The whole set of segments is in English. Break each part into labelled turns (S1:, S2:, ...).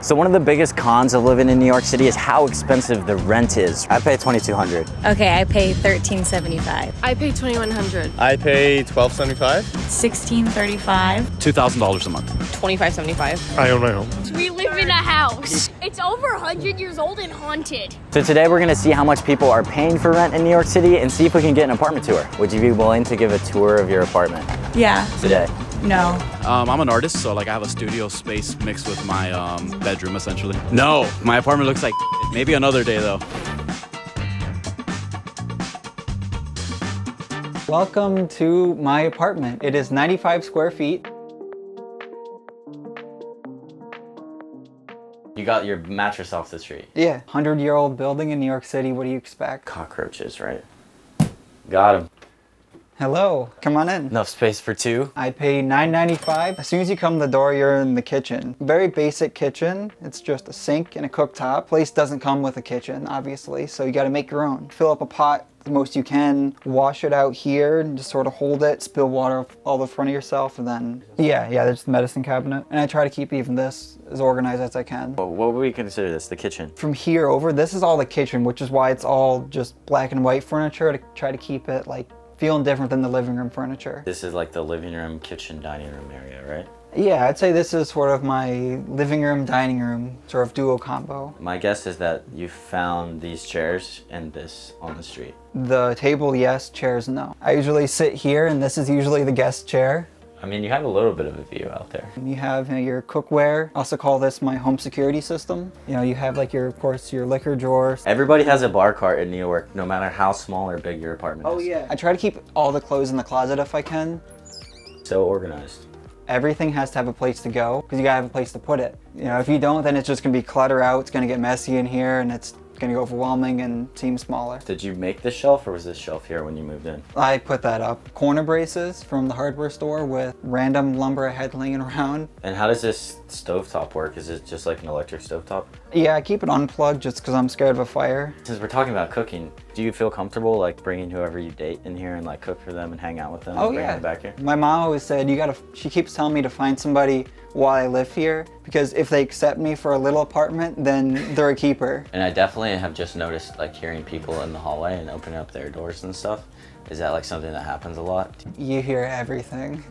S1: So one of the biggest cons of living in New York City is how expensive the rent is. I pay $2,200.
S2: Okay, I pay $13.75.
S3: I pay $2,100.
S4: I pay $12.75.
S2: $16.35.
S5: $2,000 a month.
S3: $25.75.
S4: I own my home.
S6: We live in a house. It's over 100 years old and haunted.
S1: So today we're gonna see how much people are paying for rent in New York City and see if we can get an apartment tour. Would you be willing to give a tour of your apartment
S2: Yeah.
S1: today?
S2: No.
S5: I'm an artist, so like I have a studio space mixed with my bedroom essentially. No, my apartment looks like maybe another day though.
S7: Welcome to my apartment. It is 95 square feet.
S1: You got your mattress off the street.
S7: Yeah, 100-year-old building in New York City. What do you expect?
S1: Cockroaches, right? Got him.
S7: Hello, come on in.
S1: Enough space for two?
S7: I pay $9.95. As soon as you come in the door, you're in the kitchen. Very basic kitchen. It's just a sink and a cooktop. Place doesn't come with a kitchen, obviously, so you gotta make your own. Fill up a pot the most you can, wash it out here, and just sort of hold it, spill water all the front of yourself, and then, yeah, there's the medicine cabinet. And I try to keep even this as organized as I can.
S1: What would we consider this, the kitchen?
S7: From here over, this is all the kitchen, which is why it's all just black and white furniture to try to keep it like feeling different than the living room furniture.
S1: This is like the living room, kitchen, dining room area, right?
S7: Yeah, I'd say this is sort of my living room, dining room, sort of duo combo.
S1: My guess is that you found these chairs and this on the street.
S7: The table, yes. Chairs, no. I usually sit here, and this is usually the guest chair.
S1: I mean, you have a little bit of a view out there.
S7: You have your cookware. I also call this my home security system. You know, you have like of course, your liquor drawer.
S1: Everybody has a bar cart in New York, no matter how small or big your apartment is.
S7: Oh yeah. I try to keep all the clothes in the closet if I can.
S1: So organized.
S7: Everything has to have a place to go, because you gotta have a place to put it. You know, if you don't, then it's just gonna be clutter out, it's gonna get messy in here, and it's gonna get overwhelming and seem smaller.
S1: Did you make this shelf, or was this shelf here when you moved in?
S7: I put that up. Corner braces from the hardware store with random lumber I had laying around.
S1: And how does this stovetop work? Is it just like an electric stovetop?
S7: Yeah, I keep it unplugged just because I'm scared of a fire.
S1: Since we're talking about cooking, do you feel comfortable like bringing whoever you date in here and like cook for them and hang out with them?
S7: Oh
S1: and bring
S7: yeah.
S1: them back here?
S7: My mom always said, she keeps telling me to find somebody while I live here, because if they accept me for a little apartment, then they're a keeper.
S1: And I definitely have just noticed like hearing people in the hallway and opening up their doors and stuff. Is that like something that happens a lot?
S7: You hear everything.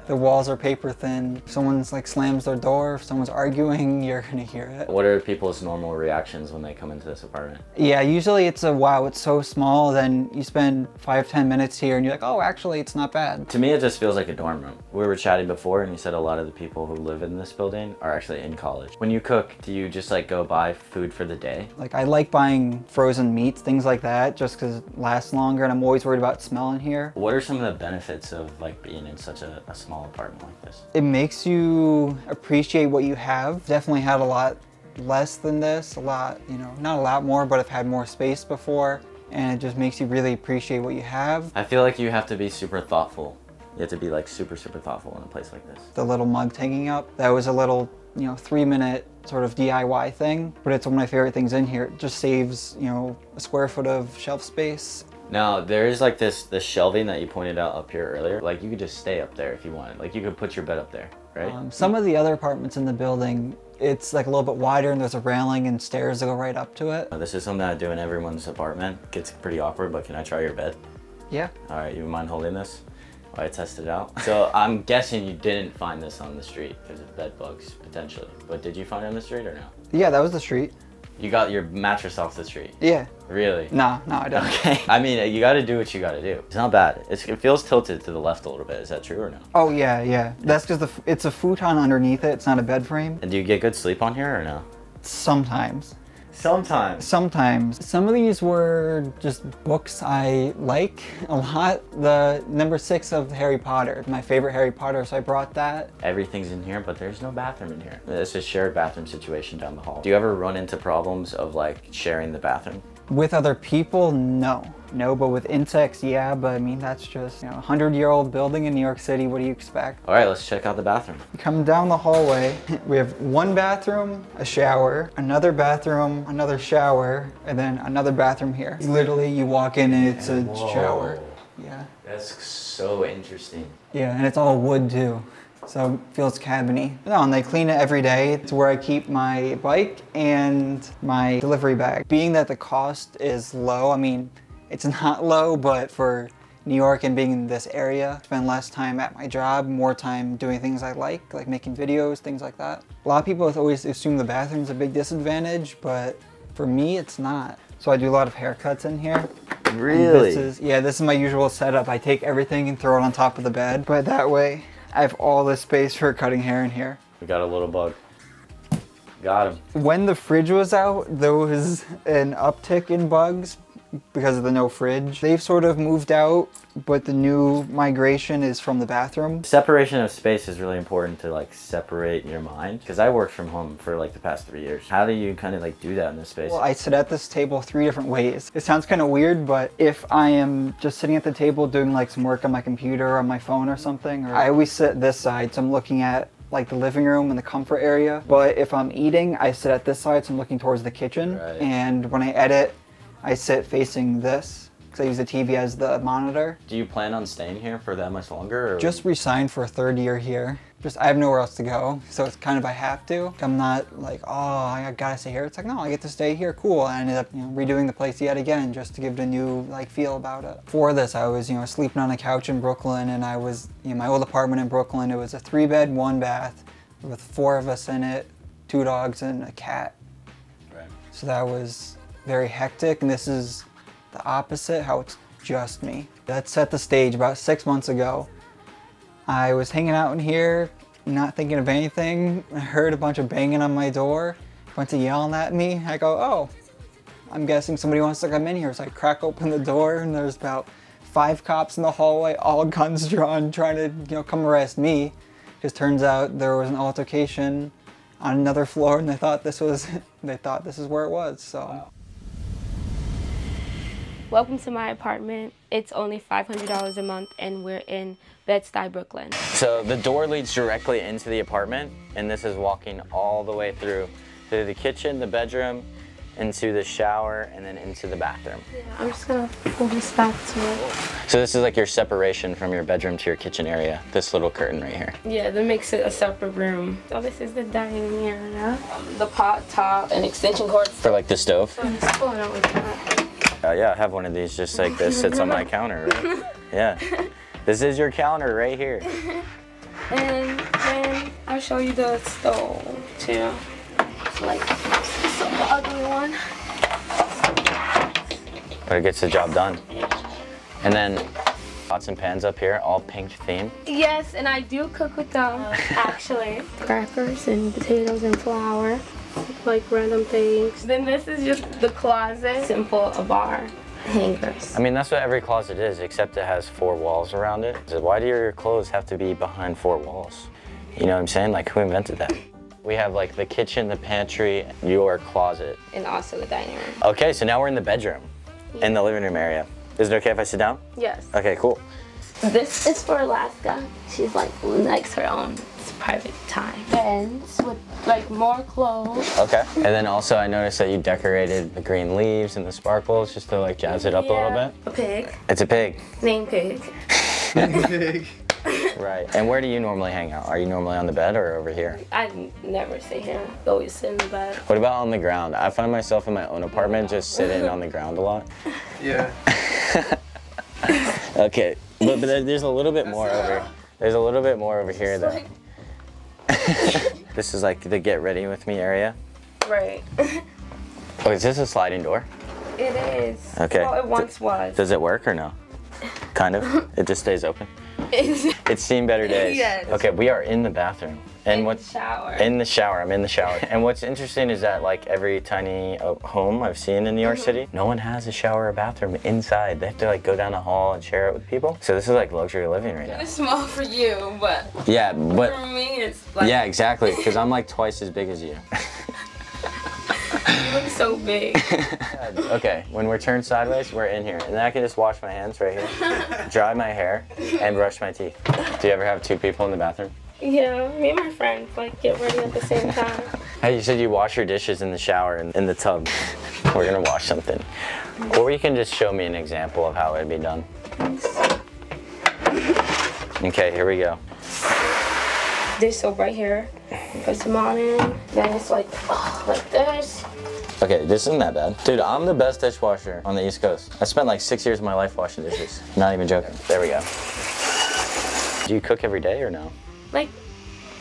S7: The walls are paper thin. If someone's like slams their door, if someone's arguing, you're gonna hear it.
S1: What are people's normal reactions when they come into this apartment?
S7: Yeah, usually it's a wow, it's so small, then you spend 5-10 minutes here and you're like, oh, actually it's not bad.
S1: To me, it just feels like a dorm room. We were chatting before and you said a lot of the people who live in this building are actually in college. When you cook, do you just like go buy food for the day?
S7: Like I like buying frozen meats, things like that, just because it lasts longer, and I'm always worried about smell in here.
S1: What are some of the benefits of like being in such a small apartment like this?
S7: It makes you appreciate what you have. Definitely had a lot less than this, a lot, you know, not a lot more, but I've had more space before, and it just makes you really appreciate what you have.
S1: I feel like you have to be super thoughtful. You have to be like super thoughtful in a place like this.
S7: The little mug hanging up, that was a little, 3-minute sort of DIY thing, but it's one of my favorite things in here. It just saves, a square foot of shelf space.
S1: Now, there is like this shelving that you pointed out up here earlier. Like you could just stay up there if you wanted. Like you could put your bed up there, right?
S7: Some of the other apartments in the building, it's like a little bit wider and there's a railing and stairs that go right up to it.
S1: This is something I do in everyone's apartment. It gets pretty awkward, but can I try your bed?
S7: Yeah.
S1: All right, you mind holding this while I test it out? So I'm guessing you didn't find this on the street because of bed bugs, potentially. But did you find it on the street or no?
S7: Yeah, that was the street.
S1: You got your mattress off the street?
S7: Yeah.
S1: Really?
S7: No, I don't.
S1: Okay. I mean, you gotta do what you gotta do. It's not bad. It feels tilted to the left a little bit. Is that true or no?
S7: Oh yeah. That's because it's a futon underneath it. It's not a bed frame.
S1: And do you get good sleep on here or no?
S7: Sometimes.
S1: Sometimes.
S7: Some of these were just books I like a lot. The number 6 of Harry Potter, my favorite Harry Potter, so I brought that.
S1: Everything's in here, but there's no bathroom in here. It's a shared bathroom situation down the hall. Do you ever run into problems of like sharing the bathroom?
S7: With other people, no. No, but with insects, yeah, but I mean, that's just, 100-year-old building in New York City, what do you expect?
S1: All right, let's check out the bathroom.
S7: Come down the hallway, we have one bathroom, a shower, another bathroom, another shower, and then another bathroom here. Literally, you walk in and it's a shower. Yeah.
S1: That's so interesting.
S7: Yeah, and it's all wood too. so it feels cabiny. No, and they clean it every day. It's where I keep my bike and my delivery bag. Being that the cost is low, I mean, it's not low, but for New York and being in this area, spend less time at my job, more time doing things I like making videos, things like that. A lot of people always assume the bathroom's a big disadvantage, but for me, it's not. So I do a lot of haircuts in here.
S1: Really?
S7: This is my usual setup. I take everything and throw it on top of the bed, but that way I have all this space for cutting hair in here.
S1: We got a little bug. Got him.
S7: When the fridge was out, there was an uptick in bugs because of the no fridge. They've sort of moved out, but the new migration is from the bathroom.
S1: Separation of space is really important to like separate your mind, because I worked from home for like the past 3 years. How do you kind of like do that in this space?
S7: Well, I sit at this table 3 different ways. It sounds kind of weird, but if I am just sitting at the table doing like some work on my computer or on my phone or something, I always sit this side, so I'm looking at like the living room and the comfort area. But if I'm eating, I sit at this side, so I'm looking towards the kitchen.
S1: Right.
S7: And when I edit, I sit facing this, because I use the TV as the monitor.
S1: Do you plan on staying here for that much longer? Or?
S7: Just resigned for a 3rd year here. I have nowhere else to go, so it's kind of I have to. I'm not like, oh, I gotta stay here. It's like, no, I get to stay here, cool. I ended up redoing the place yet again, just to give it a new like feel about it. For this, I was sleeping on a couch in Brooklyn, and I was my old apartment in Brooklyn. It was a 3-bed, 1-bath with 4 of us in it, 2 dogs and a cat.
S1: Right.
S7: So that was very hectic, and this is the opposite, how it's just me. That set the stage. About 6 months ago, I was hanging out in here, not thinking of anything. I heard a bunch of banging on my door, a bunch of yelling at me. I go, oh, I'm guessing somebody wants to come in here. So I crack open the door, and there's about 5 cops in the hallway, all guns drawn, trying to come arrest me. Just turns out there was an altercation on another floor, and they thought this is where it was. So.
S1: Wow.
S8: Welcome to my apartment. It's only $500 a month, and we're in Bed-Stuy, Brooklyn.
S1: So the door leads directly into the apartment, and this is walking all the way through the kitchen, the bedroom, into the shower, and then into the bathroom.
S8: Yeah, I'm just gonna pull this back to it.
S1: So this is like your separation from your bedroom to your kitchen area, this little curtain right here.
S8: Yeah, that makes it a separate room. So this is the dining area. The pot top and extension cord.
S1: For like the stove?
S8: I'm just pulling it like that.
S1: Yeah, I have one of these just like this sits on my counter, right? Yeah. This is your counter right here.
S8: And then I'll show you the stove too. It's like some ugly one.
S1: But it gets the job done. And then pots and pans up here, all pink theme.
S8: Yes, and I do cook with them, actually. Crackers and potatoes and flour, like random things. Then this is just the closet. Simple of our hangers.
S1: I mean, that's what every closet is, except it has 4 walls around it. So why do your clothes have to be behind 4 walls? You know what I'm saying? Like, who invented that? We have like the kitchen, the pantry, your closet.
S8: And also the dining room.
S1: Okay, so now we're in the bedroom, in the living room area. Is it okay if I sit down?
S8: Yes.
S1: Okay, cool.
S8: This is for Alaska. She's like likes her own private time. Beds with like more clothes.
S1: Okay. And then also I noticed that you decorated the green leaves and the sparkles just to like jazz it up a little bit.
S8: A pig.
S1: It's a pig.
S8: Name pig.
S1: Right. And where do you normally hang out? Are you normally on the bed or over here?
S8: I never sit here. I always sit in the bed.
S1: What about on the ground? I find myself in my own apartment just sitting on the ground a lot.
S4: Yeah.
S1: Okay. But there's a little bit more over. There's a little bit more over here though. This is like the get ready with me area.
S8: Right.
S1: Oh, is this a sliding door?
S8: It is.
S1: Okay.
S8: Well, it once was.
S1: Does it work or no? Kind of. It just stays open. It's seen better days.
S8: Yes.
S1: Okay, we are in the bathroom. And
S8: in the shower.
S1: In the shower. I'm in the shower. And what's interesting is that like every tiny home I've seen in New York City, no one has a shower or bathroom inside. They have to like go down the hall and share it with people. So this is like luxury living right now.
S8: It's small for you, but
S1: yeah, but
S8: for me it's like
S1: yeah, exactly. Because I'm like twice as big as you.
S8: You look so big.
S1: Okay, when we're turned sideways, we're in here. And then I can just wash my hands right here, dry my hair, and brush my teeth. Do you ever have 2 people in the bathroom?
S8: Yeah, me and my friends like get ready at the same time.
S1: Hey, you said you wash your dishes in the shower and in the tub. We're gonna wash something. Or you can just show me an example of how it'd be done. Okay, here we go.
S8: dish soap right here. Put some on in. Then it's like this.
S1: Okay, this isn't that bad. Dude, I'm the best dishwasher on the East Coast. I spent like 6 years of my life washing dishes. Not even joking. There we go. Do you cook every day or no?
S8: Like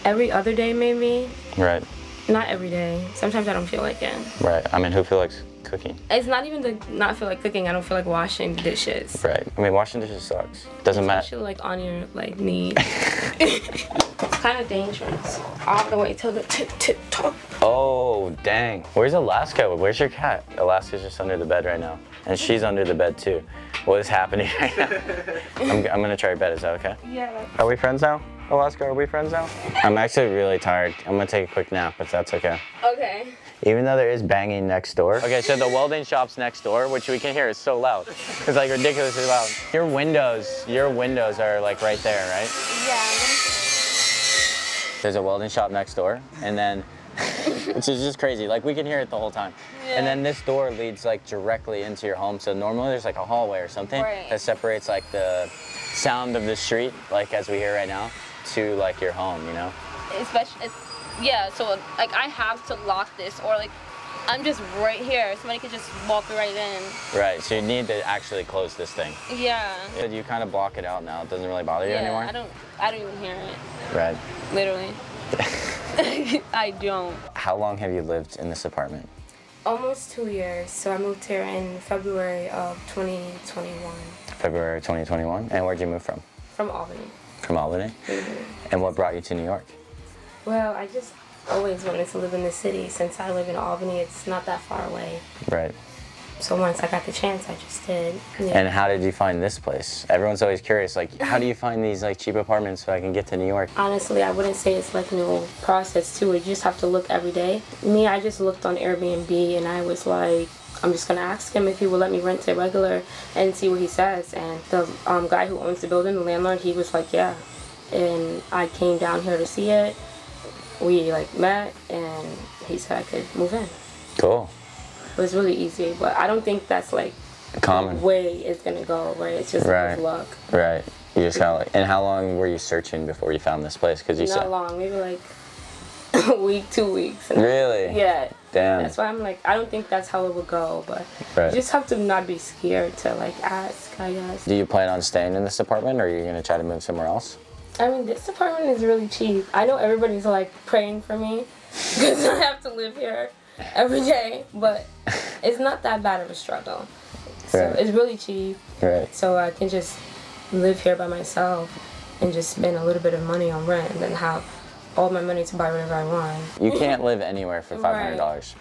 S8: every other day maybe.
S1: Right.
S8: Not every day. Sometimes I don't feel like it.
S1: Right. I mean, who feels like cooking?
S8: It's not even the not feel like cooking. I don't feel like washing dishes.
S1: Right. I mean, washing dishes sucks. Doesn't matter.
S8: Especially like on your like knees. It's kind of dangerous. All the way to the tip top.
S1: Oh, dang. Where's Alaska? Where's your cat? Alaska's just under the bed right now. And she's under the bed too. What is happening right now? I'm gonna try your bed, is that okay?
S8: Yeah.
S1: Are we friends now? Alaska, are we friends now? I'm actually really tired. I'm gonna take a quick nap, if that's okay.
S8: Okay.
S1: Even though there is banging next door. Okay, so the welding shop's next door, which we can hear is so loud. It's like ridiculously loud. Your windows are like right there, right?
S8: Yeah.
S1: There's a welding shop next door, and then, which is just crazy. Like we can hear it the whole time. Yeah. And then this door leads like directly into your home. So normally there's like a hallway or something that separates like the sound of the street, like as we hear right now, to like your home, you know?
S6: Especially, yeah, so like I have to lock this, or like I'm just right here. Somebody could just walk right in.
S1: Right, so you need to actually close this thing.
S6: Yeah.
S1: You kind of block it out now. It doesn't really bother you anymore?
S6: I don't even hear it.
S1: Right.
S6: Literally. I don't.
S1: How long have you lived in this apartment?
S8: Almost 2 years. So I moved here in February of 2021.
S1: February 2021? And where'd you move from?
S8: From Albany.
S1: From Albany? Mm-hmm. And what brought you to New York?
S8: Well, I just always wanted to live in the city. Since I live in Albany, it's not that far away.
S1: Right.
S8: So once I got the chance, I just did. Yeah.
S1: And how did you find this place? Everyone's always curious, like, how do you find these like cheap apartments so I can get to New York?
S8: Honestly, I wouldn't say it's like no process to it. You just have to look every day. Me, I just looked on Airbnb and I was like, I'm just gonna ask him if he will let me rent it regular and see what he says. And the guy who owns the building, the landlord, he was like, yeah. And I came down here to see it. We like met and he said I could move in.
S1: Cool.
S8: It was really easy, but I don't think that's like
S1: common
S8: the way it's gonna go, right? It's just like luck.
S1: Right. You just kind of like, and how long were you searching before you found this place? Because you said
S8: not long, maybe like a week, 2 weeks.
S1: Really?
S8: Yeah.
S1: Damn.
S8: That's why I'm like, I don't think that's how it would go, but you just have to not be scared to like ask, I guess.
S1: Do you plan on staying in this apartment, or are you gonna try to move somewhere else?
S8: I mean, this apartment is really cheap. I know everybody's like praying for me because I have to live here every day, but it's not that bad of a struggle. So it's really cheap. Right. So I can just live here by myself and just spend a little bit of money on rent and then have all my money to buy whatever I want.
S1: You can't live anywhere for $500.